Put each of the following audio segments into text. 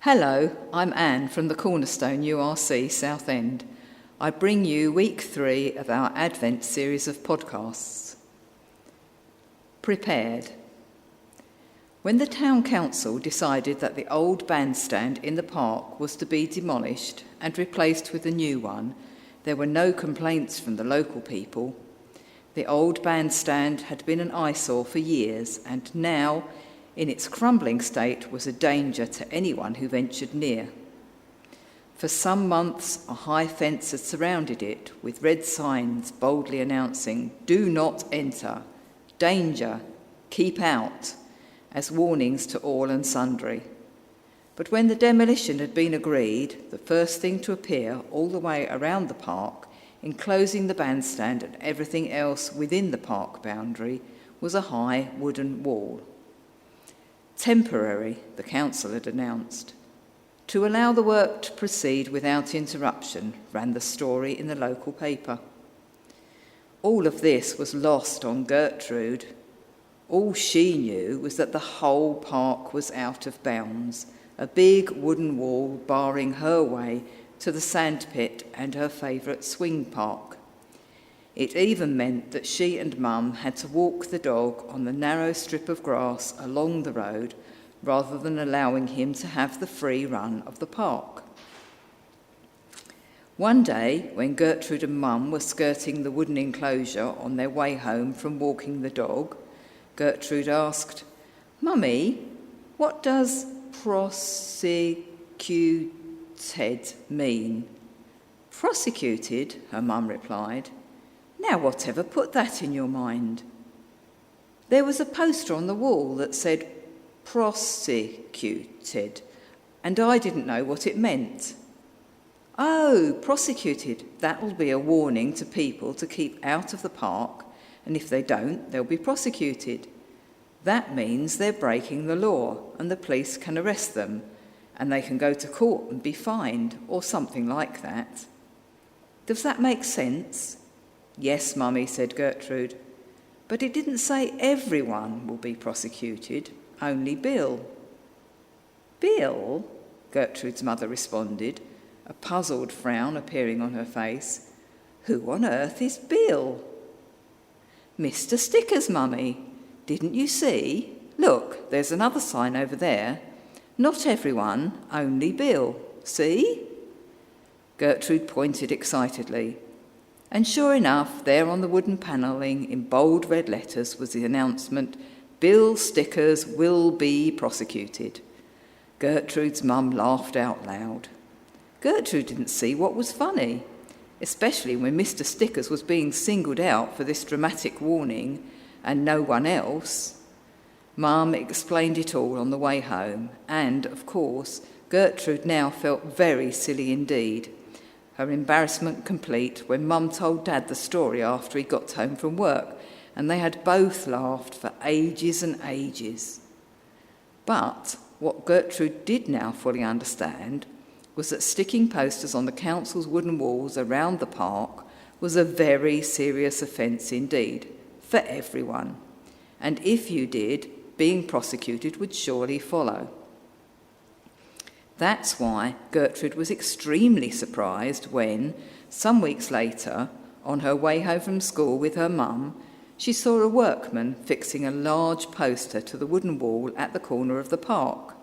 Hello, I'm Anne from the Cornerstone URC Southend. I bring you week 3 of our Advent series of podcasts. Prepared. When the town council decided that the old bandstand in the park was to be demolished and replaced with a new one, there were no complaints from the local people. The old bandstand had been an eyesore for years, and now, in its crumbling state, was a danger to anyone who ventured near. For some months, a high fence had surrounded it, with red signs boldly announcing, "Do not enter," "Danger," "Keep out," as warnings to all and sundry. But when the demolition had been agreed, the first thing to appear all the way around the park, enclosing the bandstand and everything else within the park boundary, was a high wooden wall. Temporary, the council had announced. To allow the work to proceed without interruption, ran the story in the local paper. All of this was lost on Gertrude. All she knew was that the whole park was out of bounds, a big wooden wall barring her way to the sandpit and her favourite swing park. It even meant that she and Mum had to walk the dog on the narrow strip of grass along the road rather than allowing him to have the free run of the park. One day, when Gertrude and Mum were skirting the wooden enclosure on their way home from walking the dog, Gertrude asked, "Mummy, what does prosecuted mean?" "Prosecuted," her mum replied. "Now whatever put that in your mind?" "There was a poster on the wall that said prosecuted, and I didn't know what it meant." "Oh, prosecuted, that'll be a warning to people to keep out of the park, and if they don't, they'll be prosecuted. That means they're breaking the law and the police can arrest them, and they can go to court and be fined, or something like that. Does that make sense?" "Yes, Mummy," said Gertrude. "But it didn't say everyone will be prosecuted, only Bill." "Bill?" Gertrude's mother responded, a puzzled frown appearing on her face. "Who on earth is Bill?" "Mr. Stickers, Mummy. Didn't you see? Look, there's another sign over there. Not everyone, only Bill. See?" Gertrude pointed excitedly. And sure enough, there on the wooden panelling in bold red letters was the announcement, "Bill Stickers will be prosecuted." Gertrude's mum laughed out loud. Gertrude didn't see what was funny, especially when Mr. Stickers was being singled out for this dramatic warning and no one else. Mum explained it all on the way home, and, of course, Gertrude now felt very silly indeed, her embarrassment complete when Mum told Dad the story after he got home from work, and they had both laughed for ages and ages. But what Gertrude did now fully understand was that sticking posters on the council's wooden walls around the park was a very serious offence indeed, for everyone. And if you did, being prosecuted would surely follow. That's why Gertrude was extremely surprised when, some weeks later, on her way home from school with her mum, she saw a workman fixing a large poster to the wooden wall at the corner of the park.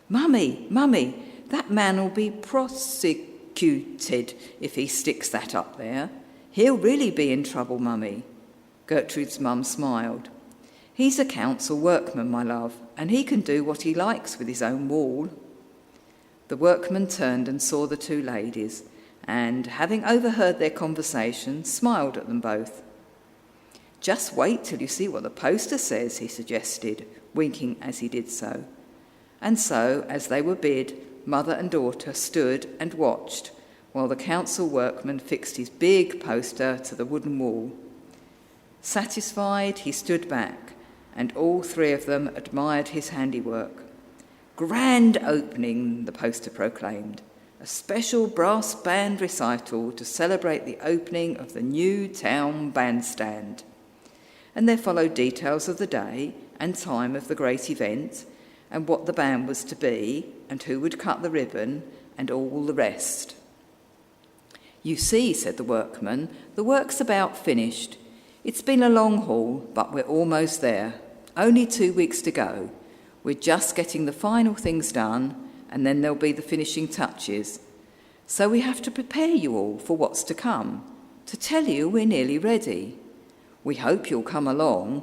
Mummy, that man will be prosecuted if he sticks that up there. He'll really be in trouble, Mummy." Gertrude's mum smiled. "He's a council workman, my love, and he can do what he likes with his own wall." The workman turned and saw the two ladies, and, having overheard their conversation, smiled at them both. "Just wait till you see what the poster says," he suggested, winking as he did so. And so, as they were bid, mother and daughter stood and watched while the council workman fixed his big poster to the wooden wall. Satisfied, he stood back, and all three of them admired his handiwork. "Grand opening," the poster proclaimed. "A special brass band recital to celebrate the opening of the new town bandstand." And there followed details of the day and time of the great event, and what the band was to be, and who would cut the ribbon, and all the rest. "You see," said the workman, "the work's about finished. It's been a long haul, but we're almost there. Only 2 weeks to go. We're just getting the final things done, and then there'll be the finishing touches. So we have to prepare you all for what's to come, to tell you we're nearly ready. We hope you'll come along.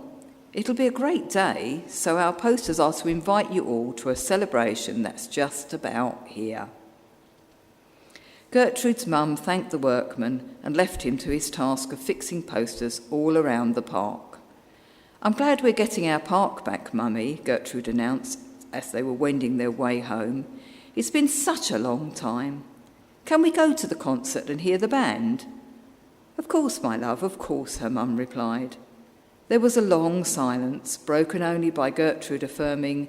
It'll be a great day, so our posters are to invite you all to a celebration that's just about here." Gertrude's mum thanked the workman and left him to his task of fixing posters all around the park. "I'm glad we're getting our park back, Mummy," Gertrude announced as they were wending their way home. "It's been such a long time. Can we go to the concert and hear the band?" "Of course, my love, of course," her mum replied. There was a long silence, broken only by Gertrude affirming,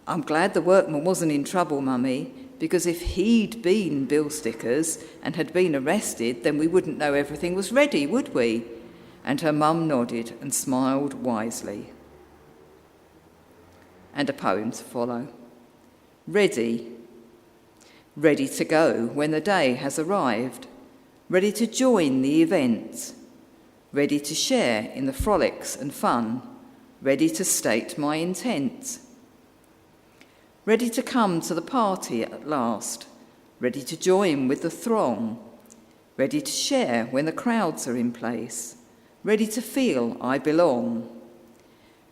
"I'm glad the workman wasn't in trouble, Mummy, because if he'd been Bill Stickers and had been arrested, then we wouldn't know everything was ready, would we?" And her mum nodded and smiled wisely. And a poem to follow. Ready. Ready to go when the day has arrived. Ready to join the event. Ready to share in the frolics and fun. Ready to state my intent. Ready to come to the party at last, ready to join with the throng, ready to share when the crowds are in place, ready to feel I belong,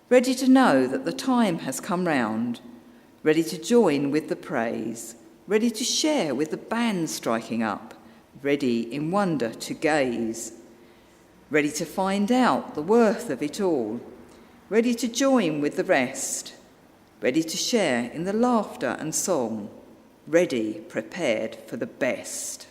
ready to know that the time has come round, ready to join with the praise, ready to share with the band striking up, ready in wonder to gaze, ready to find out the worth of it all, ready to join with the rest, ready to share in the laughter and song, ready, prepared for the best.